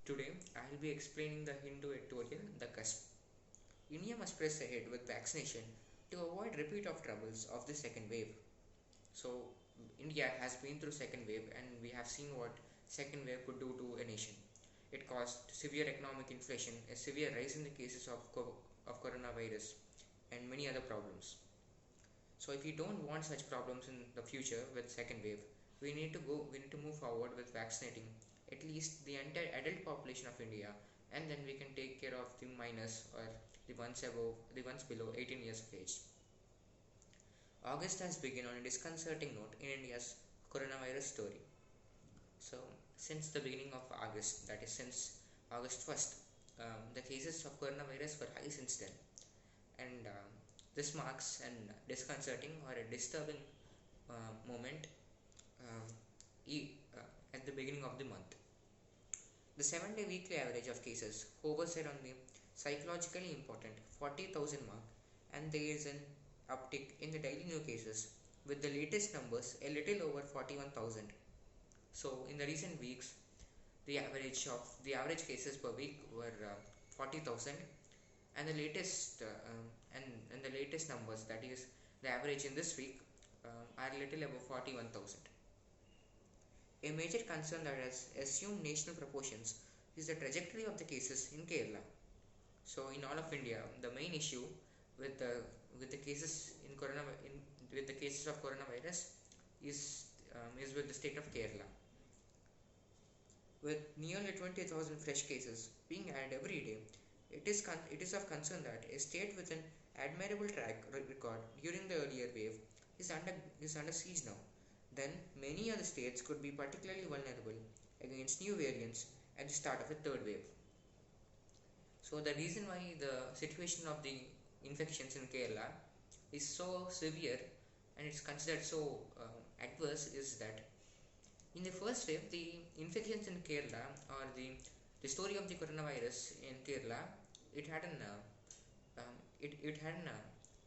Today, I'll be explaining the Hindu editorial, The Cusp. India must press ahead with vaccination to avoid repeat of troubles of the second wave. So, India has been through second wave, and we have seen what second wave could do to a nation. It caused severe economic inflation, a severe rise in the cases of coronavirus, and many other problems. So, if we don't want such problems in the future with second wave, we need to move forward with vaccinating at least the entire adult population of India, and then we can take care of the minors or the ones below 18 years of age. August has begun on a disconcerting note in India's coronavirus story. So, since the beginning of August, that is since August 1st, the cases of coronavirus were high since then, and this marks an disconcerting or a disturbing moment um, at the beginning of the month. The 7-day weekly average of cases hovers around the psychologically important 40,000 mark, and there is an uptick in the daily new cases, with the latest numbers a little over 41,000. So, in the recent weeks, the average cases per week were 40,000, and the latest and the latest numbers, that is the average in this week, are a little above 41,000. A major concern that has assumed national proportions is the trajectory of the cases in Kerala. So, in all of India, the main issue with the cases with the cases of coronavirus is with the state of Kerala. With nearly 20,000 fresh cases being added every day, it is of concern that a state with an admirable track record during the earlier wave is under siege now. Then many other states could be particularly vulnerable against new variants at the start of a third wave. So the reason why the situation of the infections in Kerala is so severe and it's considered so adverse is that in the first wave, the infections in Kerala, or the story of the coronavirus in Kerala, it had an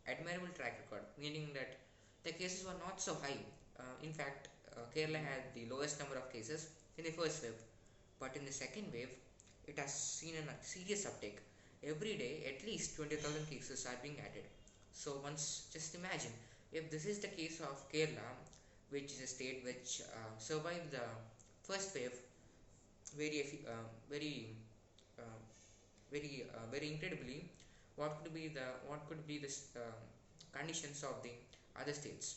admirable track record, meaning that the cases were not so high. In fact, Kerala had the lowest number of cases in the first wave, but in the second wave, it has seen a serious uptake. Every day, at least 20,000 cases are being added. So, once just imagine if this is the case of Kerala, which is a state which survived the first wave very uh, very uh, very incredibly. What could be the conditions of the other states?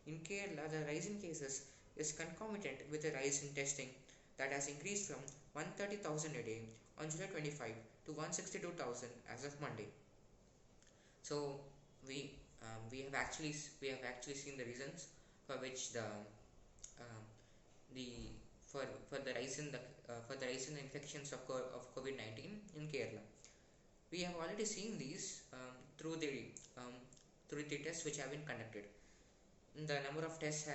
In Kerala, the rise in cases is concomitant with a rise in testing that has increased from 130,000 a day on July 25 to 162,000 as of Monday. So we we have actually seen the reasons for which the for the rise in the infections of COVID-19 in Kerala. We have already seen these through the tests which have been conducted. The number of tests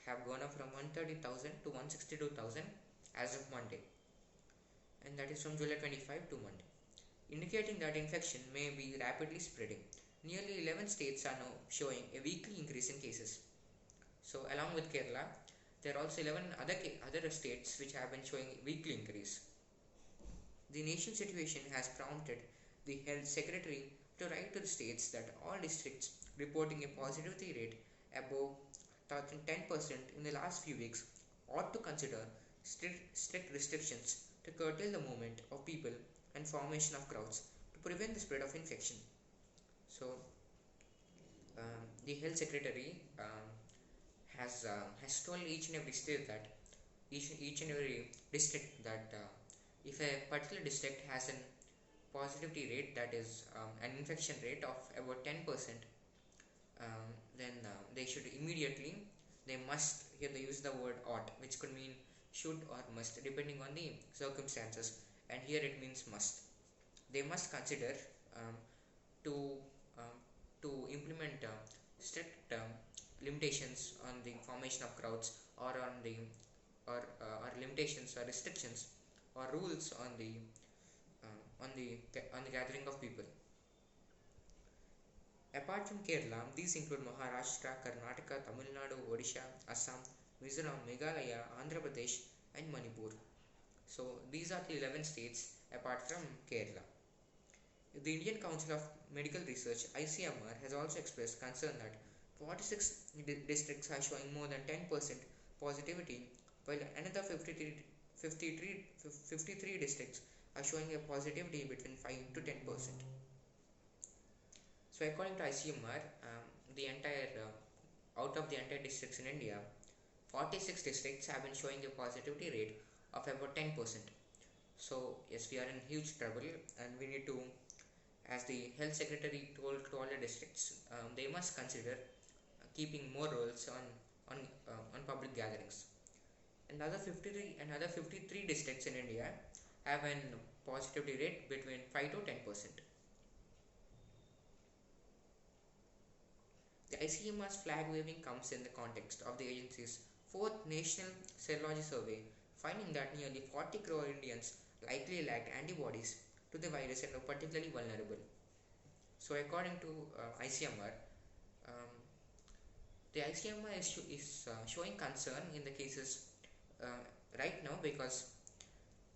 have gone up from 130,000 to 162,000 as of Monday, and that is from July 25 to Monday, indicating that infection may be rapidly spreading. Nearly 11 states are now showing a weekly increase in cases. So, along with Kerala, there are also 11 other states which have been showing weekly increase. The national situation has prompted the Health Secretary to write to the states that all districts reporting a positivity rate above 10% in the last few weeks ought to consider strict restrictions to curtail the movement of people and formation of crowds to prevent the spread of infection. So, the Health Secretary has told each and every state that each and every district that if a particular district has an positivity rate, that is an infection rate of about 10%, then they should immediately, they must, here they use the word ought, which could mean should or must depending on the circumstances, and here it means must. They must consider um, to um, to implement strict limitations on the formation of crowds, or or limitations or restrictions or rules on the gathering of people. Apart from Kerala, these include Maharashtra, Karnataka, Tamil Nadu, Odisha, Assam, Mizoram, Meghalaya, Andhra Pradesh, and Manipur. So these are the 11 states apart from Kerala. The Indian Council of Medical Research ICMR has also expressed concern that 46 districts are showing more than 10% positivity, while another 53 districts are showing a positivity between 5 to 10%. So according to ICMR, the entire out of the entire districts in India, 46 districts have been showing a positivity rate of about 10%. So yes, we are in huge trouble, and we need to, as the health secretary told to all the districts, they must consider keeping more rules on public gatherings. Another 53 districts in India have an positivity rate between 5 to 10%. The ICMR's flag waving comes in the context of the agency's fourth national serology survey, finding that nearly 40 crore Indians likely lacked antibodies to the virus and were particularly vulnerable. So, according to ICMR, um, the ICMR is showing concern in the cases uh, right now because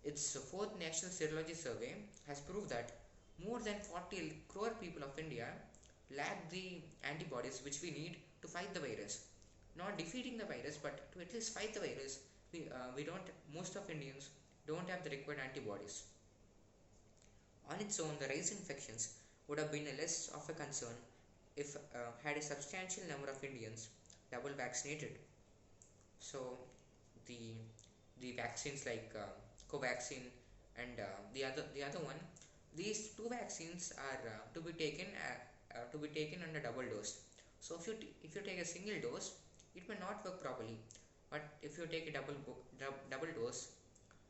its fourth national serology survey has proved that more than 40 crore people of India lack the antibodies which we need to fight the virus. Not defeating the virus, but to at least fight the virus. We don't, most of Indians don't have the required antibodies. On its own, the rise in infections would have been less of a concern if had a substantial number of Indians double vaccinated. So the vaccines like Covaxin and the other one, these two vaccines are to be taken under double dose. So if you take a single dose, it may not work properly. But if you take a double dose,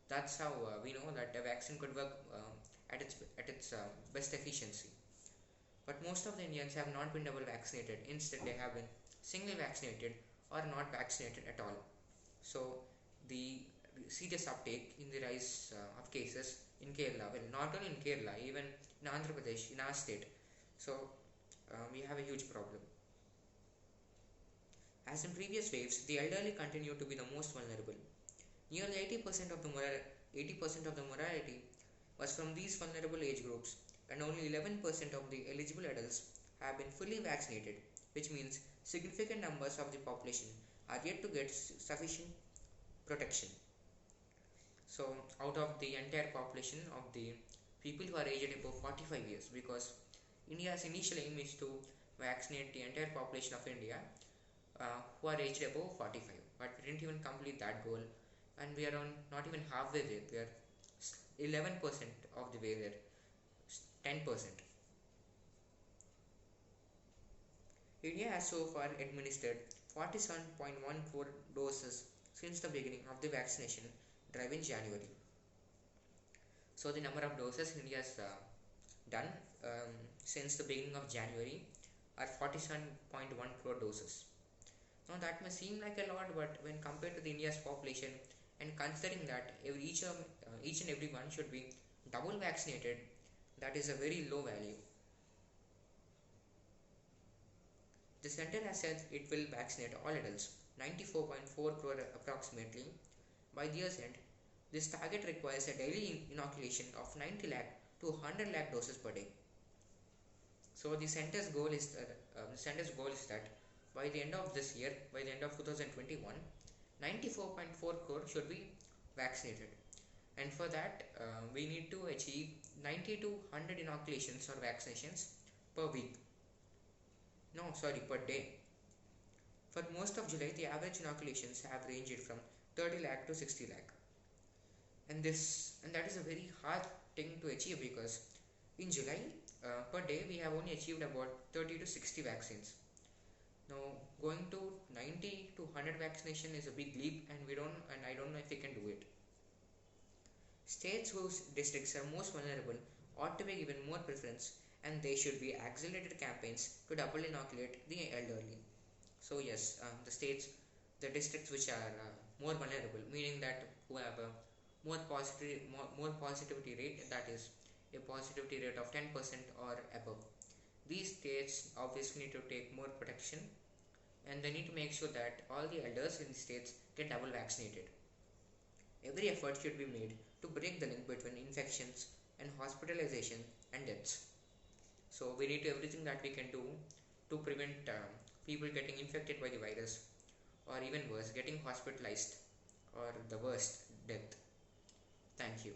that's how we know that a vaccine could work at its best efficiency. But most of the Indians have not been double vaccinated. Instead, they have been single vaccinated or not vaccinated at all. So the serious uptake in the rise of cases in Kerala, well, not only in Kerala, even in Andhra Pradesh, in our state. So we have a huge problem. As in previous waves, the elderly continue to be the most vulnerable. Nearly 80% of the mortality was from these vulnerable age groups, and only 11% of the eligible adults have been fully vaccinated, which means significant numbers of the population are yet to get sufficient protection. So, out of the entire population of the people who are aged above 45 years, because India's initial aim is to vaccinate the entire population of India who are aged above 45, but we didn't even complete that goal, and we are on not even halfway there. We are 11% of the way there, 10%. India has so far administered 47.14 doses since the beginning of the vaccination drive in January. So the number of doses India has done since the beginning of January are 47.1 crore doses. Now that may seem like a lot, but when compared to the India's population and considering that each and every one should be double vaccinated, that is a very low value. The center has said it will vaccinate all adults, 94.4 crore approximately, by the year's end. This target requires a daily inoculation of 90 lakh to 100 lakh doses per day. So the center's goal is that by the end of this year, by the end of 2021, 94.4 crore should be vaccinated, and for that we need to achieve 90 to 100 inoculations or vaccinations per week. No, sorry, per day. For most of July, the average inoculations have ranged from 30 lakh to 60 lakh, and that is a very hard thing to achieve because in July per day we have only achieved about 30 to 60 vaccines. Now going to 90 to 100 vaccination is a big leap, and I don't know if we can do it. States whose districts are most vulnerable ought to be given more preference, and they should be accelerated campaigns to double inoculate the elderly. So yes, the districts which are more vulnerable, meaning that who have a more positivity rate, that is a positivity rate of 10% or above. These states obviously need to take more protection, and they need to make sure that all the elders in the states get double vaccinated. Every effort should be made to break the link between infections and hospitalization and deaths. So we need to everything that we can do to prevent people getting infected by the virus, or even worse, getting hospitalized, or the worst, death. Thank you.